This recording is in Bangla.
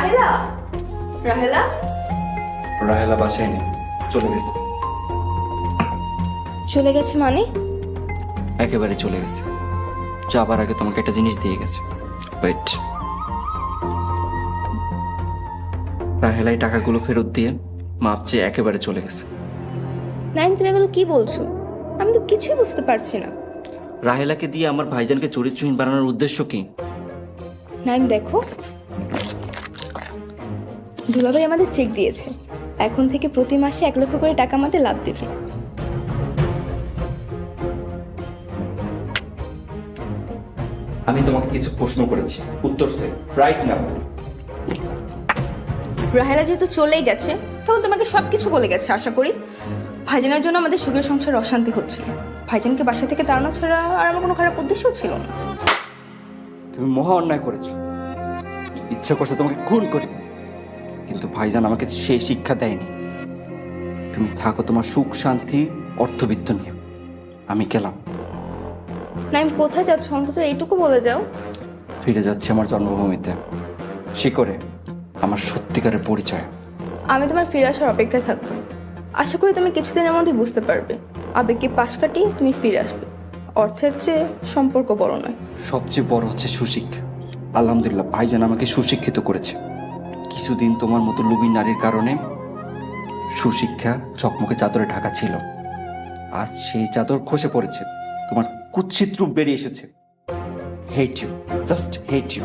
রাহেলা, রাহেলা, রাহেলা বাসায় নেই, চলে গেছে। চলে গেছে মানে? একেবারে চলে গেছে। যাবার আগে তোমাকে একটা জিনিস দিয়ে গেছে। ওয়েট। রাহেলাই টাকাগুলো ফেরত দিয়ে মাপ চেয়ে একেবারে চলে গেছে। নাইম, তুমি এগুলো কি বলছো? আমি তো কিছুই বুঝতে পারছি না। রাহেলাকে দিয়ে আমার ভাইজানকে চরিত্রহীন বানানোর উদ্দেশ্য কি? নাইম দেখো, দুলাভাই আমাদের চেক দিয়েছে, এখন থেকে প্রতি মাসে 1 লক্ষ করে টাকা আমাদের লাভ দেবে। আমি তোমাকে কিছু প্রশ্ন করেছি, উত্তর সে রাইট নাও। রাহেলা যেহেতু চলেই গেছে, তখন তোমাকে সবকিছু বলে গেছে আশা করি। ভাইজানের জন্য আমাদের সুখের সংসারে অশান্তি হচ্ছে। ভাইজানকে বাসা থেকে তাড়ানো ছাড়া আর আমার কোনো খারাপ উদ্দেশ্যও ছিল না। তুমি মহা অন্যায় করেছো। ইচ্ছা করছে তোমাকে খুন করি, কিন্তু ভাইজান আমাকে সেই শিক্ষা দেয়নি। তুমি থাকো তোমার সুখ শান্তি অর্থবিত্ত নিয়ে, আমি গেলাম। নাইম, কোথায় যাচ্ছ অন্তত এইটুকু বলে যাও। ফিরে যাচ্ছে আমার জন্মভূমিতে, শিকরে আমার সত্যিকারের পরিচয়। আমি তোমার ফিরে আসার অপেক্ষায় থাকবো। আশা করি তুমি কিছুদিনের মধ্যে বুঝতে পারবে, আবেগকে পাশ কাটিয়ে তুমি ফিরে আসবে। অর্থের চেয়ে সম্পর্ক বড় নয়। সবচেয়ে বড় হচ্ছে সুশিক্ষা। আলহামদুলিল্লাহ ভাইজান আমাকে সুশিক্ষিত করেছে। কিছুদিন তোমার মতো লুবি নারীর কারণে সুশিক্ষা চকমকে চাদরে ঢাকা ছিল, আজ সেই চাদর খসে পড়েছে, তোমার কুৎসিত রূপ বেরিয়ে এসেছে। Hate you, just hate you.